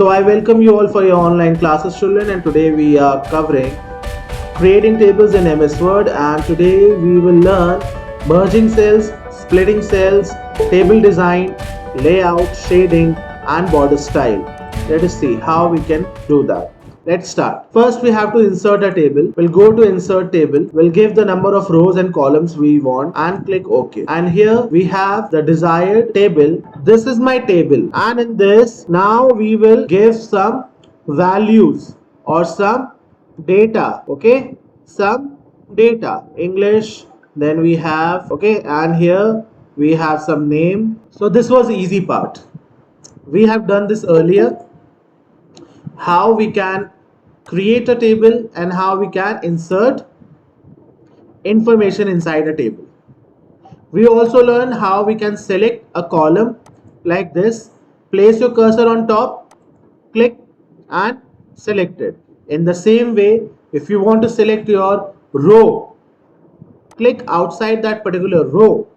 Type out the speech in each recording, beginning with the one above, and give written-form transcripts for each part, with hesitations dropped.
So I welcome you all for your online classes, children, and today we are covering creating tables in MS Word, and today we will learn merging cells, splitting cells, table design, layout, shading, and border style. Let us see how we can do that. Let's start. First, we have to insert a table. We'll go to insert table. We'll give the number of rows and columns we want and click OK. And here we have the desired table. This is my table. And in this, now we will give some values or some data. Okay, some data. English. Then we have, okay, and here we have some name. So this was the easy part. We have done this earlier, how we can create a table and how we can insert information inside a table. We also learned how we can select a column like this. Place your cursor on top, click and select it. In the same way, if you want to select your row, click outside that particular row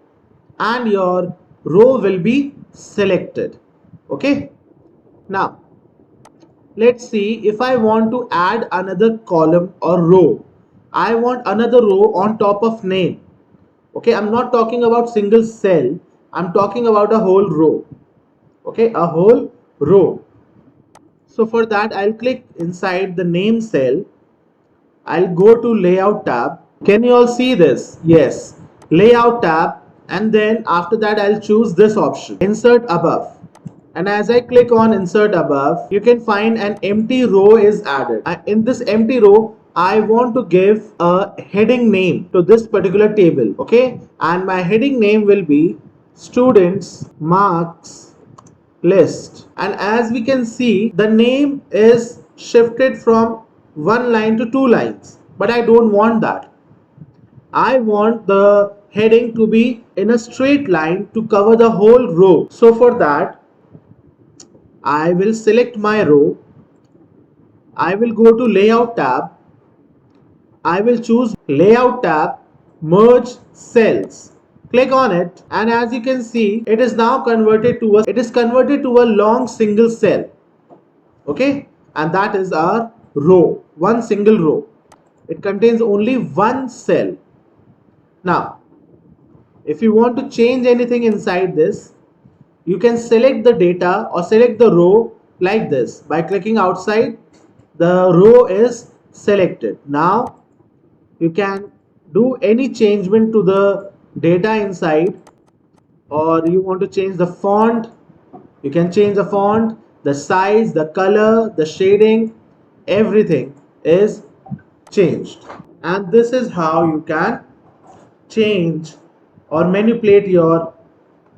and your row will be selected. Okay. Now, let's see, if I want to add another column or row, I want another row on top of name. Okay, I'm not talking about single cell, I'm talking about a whole row. Okay, a whole row. So for that, I'll click inside the name cell. I'll go to layout tab. Can you all see this? Yes, layout tab, and then after that I'll choose this option, insert above. And as I click on insert above, you can find an empty row is added. In this empty row, I want to give a heading name to this particular table. Okay, and my heading name will be students marks list. And as we can see, the name is shifted from one line to two lines, but I don't want that. I want the heading to be in a straight line to cover the whole row. So for that, I will select my row. I will go to layout tab. I will choose layout tab, merge cells. Click on it, and as you can see, it is now converted to a long single cell. Okay, and that is our row, one single row. It contains only one cell. Now, if you want to change anything inside this, you can select the data or select the row like this. By clicking outside, the row is selected. Now you can do any changement to the data inside, or you want to change the font, you can change the font, the size, the color, the shading, everything is changed. And this is how you can change or manipulate your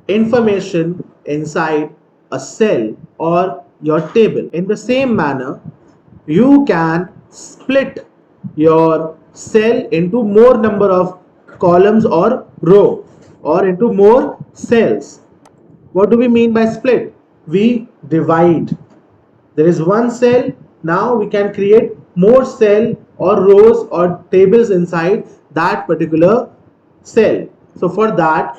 information inside a cell or your table. In the same manner, you can split your cell into more number of columns or row, or into more cells. What do we mean by split? We divide. There is one cell. Now we can create more cell or rows or tables inside that particular cell. So for that,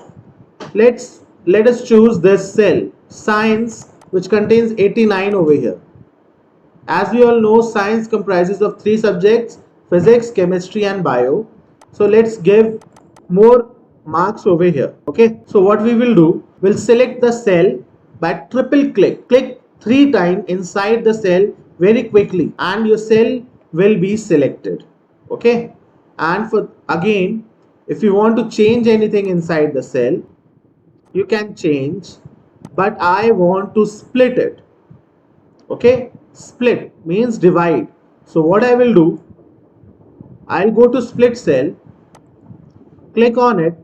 let us choose this cell, science, which contains 89 over here. As we all know, science comprises of three subjects: physics, chemistry and bio. So let's give more marks over here. Okay, so what we will do, we'll select the cell by triple click three times inside the cell very quickly, and your cell will be selected. Okay, and for again, if you want to change anything inside the cell, you can change, but I want to split it. Okay, split means divide. So what I will do, I'll go to split cell, click on it,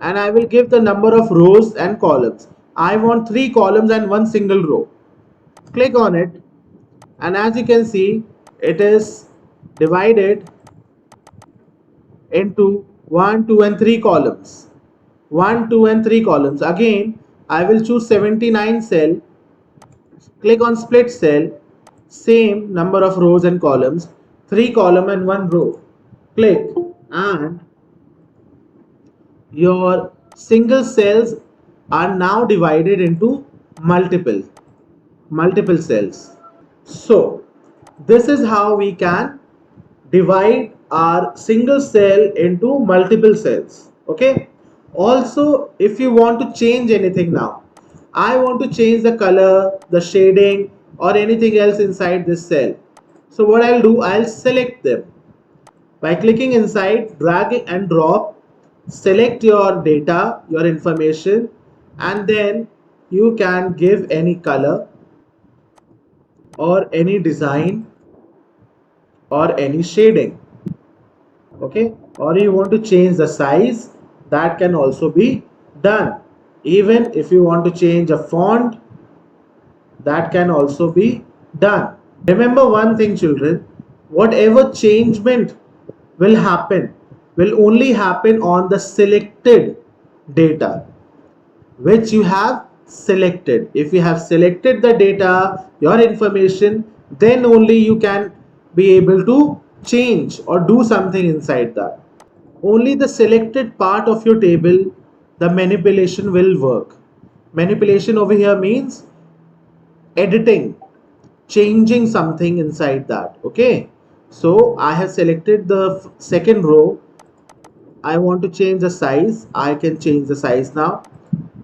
and I will give the number of rows and columns. I want 3 columns and one single row. Click on it, and as you can see, it is divided into 1, 2 and 3 columns. 1, 2 and 3 columns. Again, I will choose 79 cell, click on split cell, same number of rows and columns, 3 column and 1 row. Click, and your single cells are now divided into multiple cells. So this is how we can divide our single cell into multiple cells. Okay. Also, if you want to change anything now, I want to change the color, the shading, or anything else inside this cell. So what I'll do, I'll select them by clicking inside, drag and drop, select your data, your information, and then you can give any color or any design or any shading. Okay, or you want to change the size, that can also be done. Even if you want to change a font, that can also be done. Remember one thing, children, whatever changement will only happen on the selected data which you have selected. If you have selected the data, your information, then only you can be able to change or do something inside that. Only the selected part of your table, the manipulation will work. Manipulation over here means editing, changing something inside that. Okay, so I have selected the second row. I want to change the size. I can change the size now.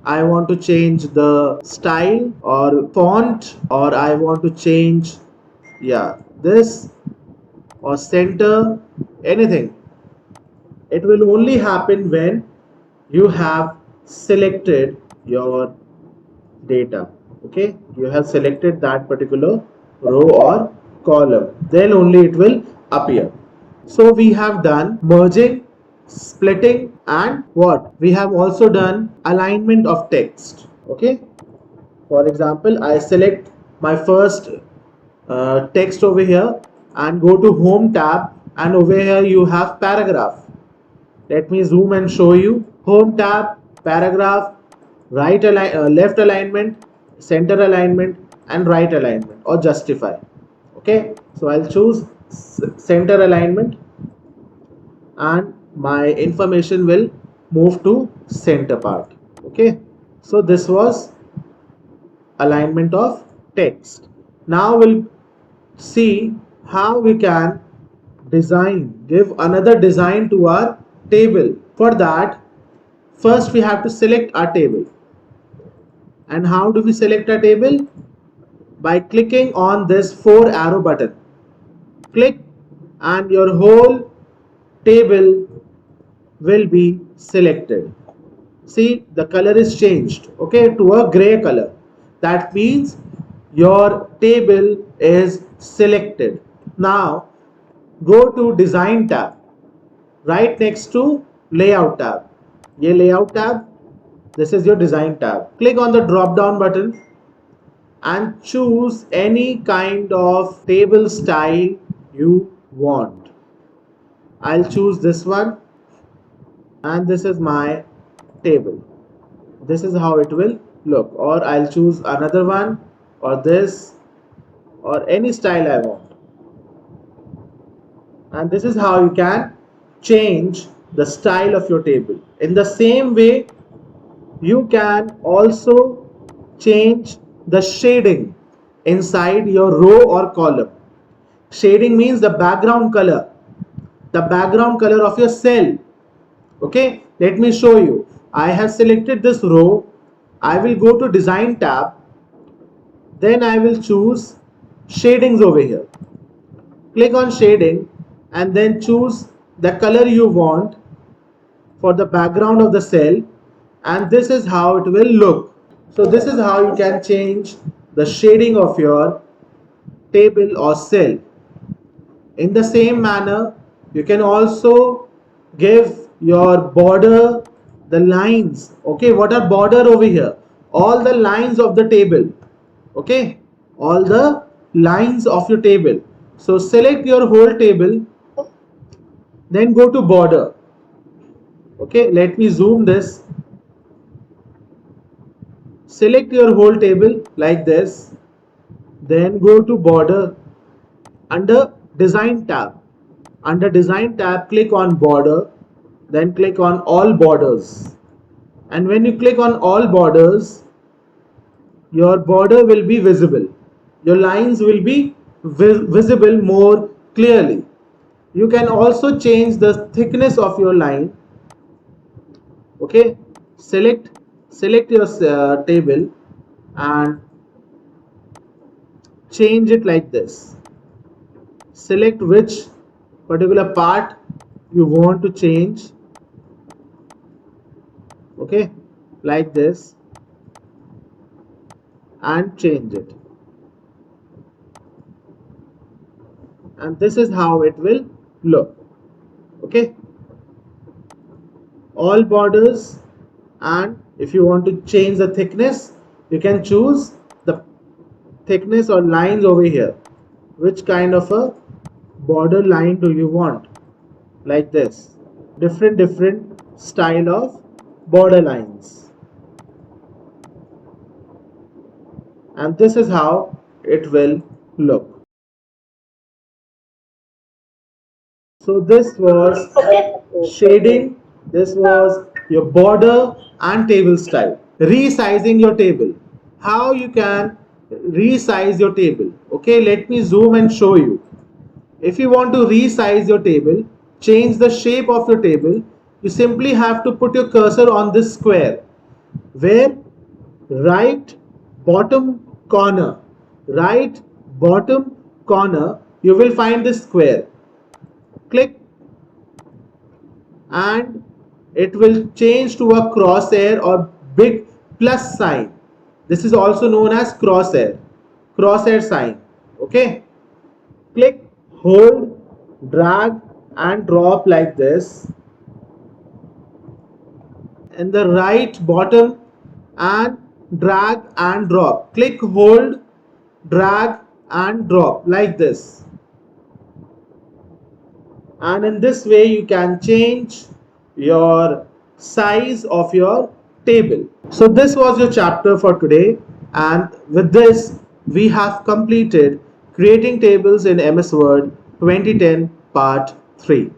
I want to change the style or font, or I want to change, yeah, this or center, anything. It will only happen when you have selected your data. Okay, you have selected that particular row or column, then only it will appear. So we have done merging, splitting, and what we have also done alignment of text. Okay, for example, I select my first text over here and go to home tab, and over here you have paragraph. Let me zoom and show you. Home tab, paragraph, left alignment, center alignment, and right alignment or justify. Okay, so I'll choose center alignment, and my information will move to center part. Okay, so this was alignment of text. Now we'll see how we can give another design to our table. For that, first we have to select our table. And how do we select our table? By clicking on this 4 arrow button. Click and your whole table will be selected. See, the color is changed, okay, to a gray color. That means your table is selected. Now go to design tab, right next to layout tab. Ye layout tab, this is your design tab. Click on the drop down button and choose any kind of table style you want. I'll choose this one, and this is my table. This is how it will look. Or I'll choose another one, or this, or any style I want. And this is how you can change the style of your table. In the same way, you can also change the shading inside your row or column. Shading means the background color of your cell. Okay, let me show you. I have selected this row. I will go to design tab, then I will choose shadings over here. Click on shading and then choose the color you want for the background of the cell, and this is how it will look. So this is how you can change the shading of your table or cell. In the same manner, you can also give your border, the lines. Okay, what are border over here? All the lines of the table. Okay, all the lines of your table. So select your whole table, then go to border. Okay, let me zoom this. Select your whole table like this, then go to border. Under design tab, click on border, then click on all borders, and when you click on all borders, your border will be visible. your lines will be visible more clearly. You can also change the thickness of your line. Okay, select your table and change it like this. Select which particular part you want to change. Okay, like this, and change it, and this is how it will look. Okay, all borders, and if you want to change the thickness, you can choose the thickness or lines over here. Which kind of a border line do you want? Like this, different style of border lines, and this is how it will look. So this was shading, this was your border and table style. Resizing your table. How you can resize your table? Okay, let me zoom and show you. If you want to resize your table, change the shape of your table, you simply have to put your cursor on this square, where right bottom corner, right bottom corner, you will find this square. Click and it will change to a crosshair or big plus sign. This is also known as crosshair sign. Okay, click, hold, drag and drop like this in the right bottom, and drag and drop. Click, hold, drag and drop like this, and in this way you can change your size of your table. So this was your chapter for today, and with this we have completed creating tables in MS Word 2010 part 3.